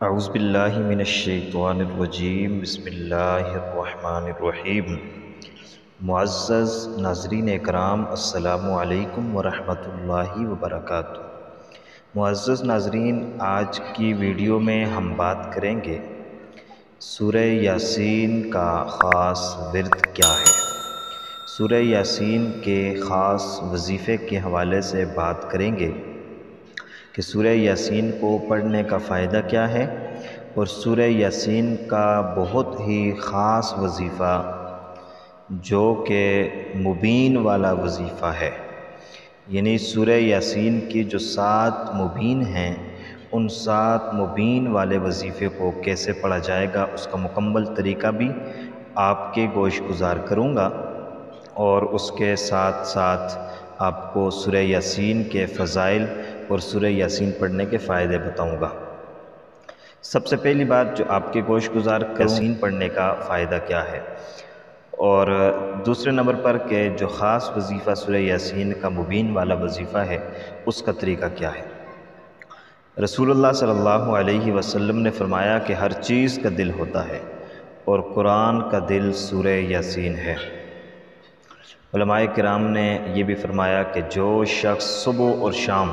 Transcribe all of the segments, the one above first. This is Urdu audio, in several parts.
اعوذ باللہ من الشیطان الرجیم بسم اللہ الرحمن الرحیم۔ معزز ناظرین اکرام، السلام علیکم ورحمۃ اللہ وبرکاتہ۔ معزز ناظرین، آج کی ویڈیو میں ہم بات کریں گے سورہ یاسین کا خاص ورد کیا ہے۔ سورہ یاسین کے خاص وظیفے کے حوالے سے بات کریں گے کہ سورہ یاسین کو پڑھنے کا فائدہ کیا ہے، اور سورہ یاسین کا بہت ہی خاص وظیفہ جو کہ مبین والا وظیفہ ہے، یعنی سورہ یاسین کی جو 7 مبین ہیں، ان 7 مبین والے وظیفے کو کیسے پڑھا جائے گا، اس کا مکمل طریقہ بھی آپ کے گوش گزار کروں گا، اور اس کے ساتھ ساتھ آپ کو سورہ یاسین کے فضائل اور سورہ یاسین پڑھنے کے فائدے بتاؤں گا۔ سب سے پہلی بات جو آپ کے گوش گزار یاسین پڑھنے کا فائدہ کیا ہے، اور دوسرے نمبر پر کہ جو خاص وظیفہ سورہ یاسین کا مبین والا وظیفہ ہے، اس کا طریقہ کیا ہے۔ رسول اللہ صلی اللہ علیہ وسلم نے فرمایا کہ ہر چیز کا دل ہوتا ہے، اور قرآن کا دل سورہ یاسین ہے۔ علماء کرام نے یہ بھی فرمایا کہ جو شخص صبح اور شام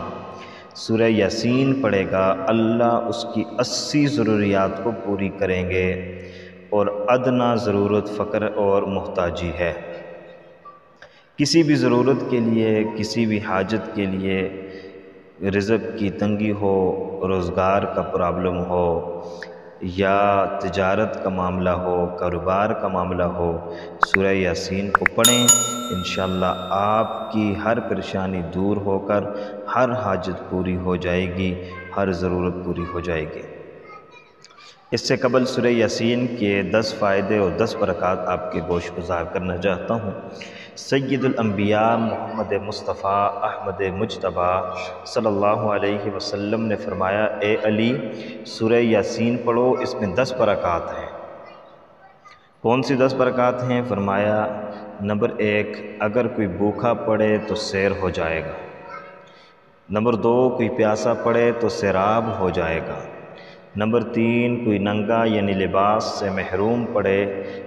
سورہ یاسین پڑھے گا، اللہ اس کی 80 ضروریات کو پوری کریں گے، اور ادنا ضرورت فقر اور محتاجی ہے۔ کسی بھی ضرورت کے لیے، کسی بھی حاجت کے لیے، رزق کی تنگی ہو، روزگار کا پرابلم ہو، یا تجارت کا معاملہ ہو، کاروبار کا معاملہ ہو، سورہ یاسین کو پڑھیں، انشاءاللہ آپ کی ہر پریشانی دور ہو کر ہر حاجت پوری ہو جائے گی، ہر ضرورت پوری ہو جائے گی۔ اس سے قبل سورہ یاسین کے 10 فائدے اور 10 برکات آپ کے گوش گزار کرنا چاہتا ہوں۔ سید الانبیاء محمد مصطفیٰ احمد مجتبیٰ صلی اللہ علیہ وسلم نے فرمایا، اے علی، سورہ یاسین پڑھو، اس میں 10 برکات ہیں۔ کون سی 10 برکات ہیں؟ فرمایا، نمبر 1، اگر کوئی بھوکا پڑھے تو سیر ہو جائے گا۔ نمبر 2، کوئی پیاسا پڑھے تو سیراب ہو جائے گا۔ نمبر 3، کوئی ننگا یعنی لباس سے محروم پڑھے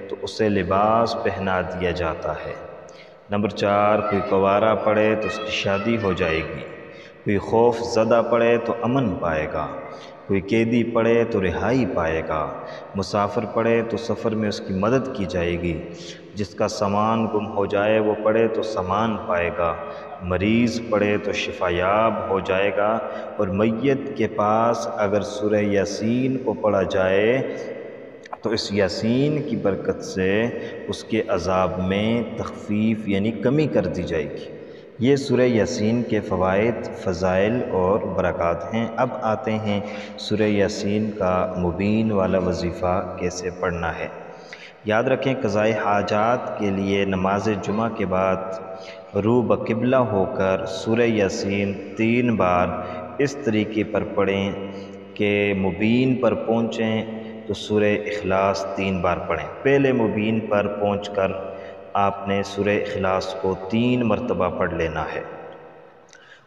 تو اسے لباس پہنا دیا جاتا ہے۔ نمبر 4، کوئی کنوارا پڑھے تو اس کی شادی ہو جائے گی۔ کوئی خوف زدہ پڑھے تو امن پائے گا۔ کوئی قیدی پڑھے تو رہائی پائے گا۔ مسافر پڑھے تو سفر میں اس کی مدد کی جائے گی۔ جس کا سامان گم ہو جائے وہ پڑھے تو سامان پائے گا۔ مریض پڑھے تو شفا یاب ہو جائے گا، اور میت کے پاس اگر سورہ یاسین کو پڑھا جائے تو اس یاسین کی برکت سے اس کے عذاب میں تخفیف یعنی کمی کر دی جائے گی۔ یہ سورہ یاسین کے فوائد، فضائل اور برکات ہیں۔ اب آتے ہیں سورہ یاسین کا مبین والا وظیفہ کیسے پڑھنا ہے۔ یاد رکھیں، قضاء حاجات کے لیے نماز جمعہ کے بعد رو بقبلہ ہو کر سورہ یاسین 3 بار اس طریقے پر پڑھیں کہ مبین پر پہنچیں تو سورہ اخلاص 3 بار پڑھیں۔ پہلے مبین پر پہنچ کر آپ نے سورہ اخلاص کو 3 مرتبہ پڑھ لینا ہے۔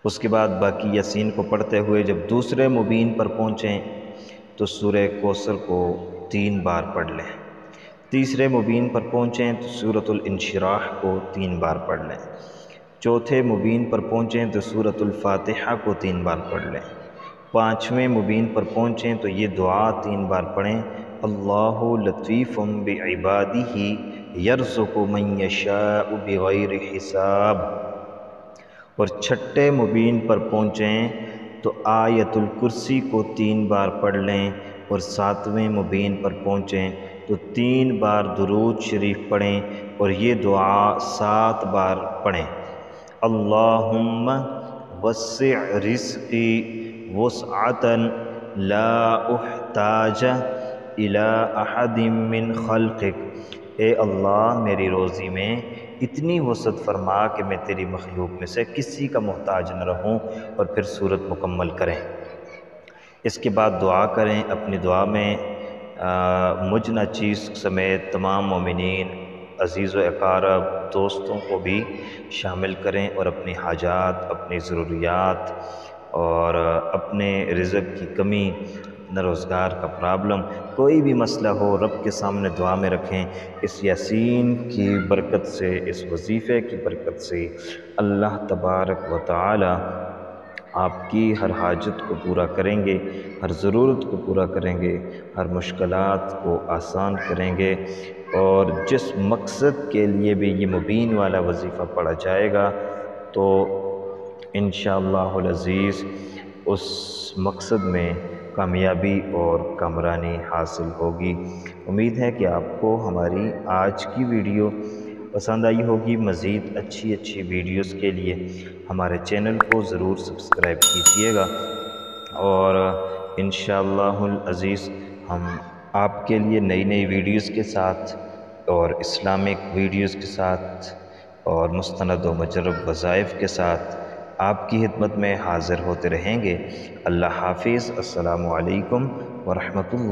اس کے بعد باقی یاسین کو پڑھتے ہوئے جب دوسرے مبین پر پہنچیں تو سورہ کوثر کو 3 بار پڑھ لیں۔ تیسرے مبین پر پہنچیں تو سورۃ الانشراح کو 3 بار پڑھ لیں۔ چوتھے مبین پر پہنچیں تو سورۃ الفاتحہ کو 3 بار پڑھ لیں۔ 5ویں مبین پر پہنچیں تو یہ دعا 3 بار پڑھیں، اللہ لطیف بعبادہ یرزق من یشاء بغیر حساب۔ اور 6ٹھے مبین پر پہنچیں تو آیت الکرسی کو 3 بار پڑھ لیں، اور 7ویں مبین پر پہنچیں تو 3 بار درود شریف پڑھیں، اور یہ دعا 7 بار پڑھیں، اللہم وسع رزقی وسعۃ لا احتاج الی احد من خلقک۔ اے اللہ، میری روزی میں اتنی وسعت فرما کہ میں تیری مخلوق میں سے کسی کا محتاج نہ رہوں، اور پھر سورت مکمل کریں۔ اس کے بعد دعا کریں۔ اپنی دعا میں مجھ ناچیز سمیت تمام مومنین، عزیز و اقارب، دوستوں کو بھی شامل کریں، اور اپنی حاجات، اپنی ضروریات اور اپنے رزق کی کمی نہ روزگار کا پرابلم، کوئی بھی مسئلہ ہو رب کے سامنے دعا میں رکھیں۔ اس یاسین کی برکت سے، اس وظیفے کی برکت سے اللہ تبارک و تعالی آپ کی ہر حاجت کو پورا کریں گے، ہر ضرورت کو پورا کریں گے، ہر مشکلات کو آسان کریں گے، اور جس مقصد کے لیے بھی یہ مبین والا وظیفہ پڑھا جائے گا تو انشاءاللہ العزیز اس مقصد میں کامیابی اور کامرانی حاصل ہوگی۔ امید ہے کہ آپ کو ہماری آج کی ویڈیو پسند آئی ہوگی۔ مزید اچھی ویڈیوز کے لیے ہمارے چینل کو ضرور سبسکرائب کیجیے گا، اور انشاءاللہ العزیز ہم آپ کے لیے نئی ویڈیوز کے ساتھ اور اسلامک ویڈیوز کے ساتھ اور مستند و مجرب وظائف کے ساتھ آپ کی خدمت میں حاضر ہوتے رہیں گے۔ اللہ حافظ۔ السلام علیکم ورحمۃ اللہ۔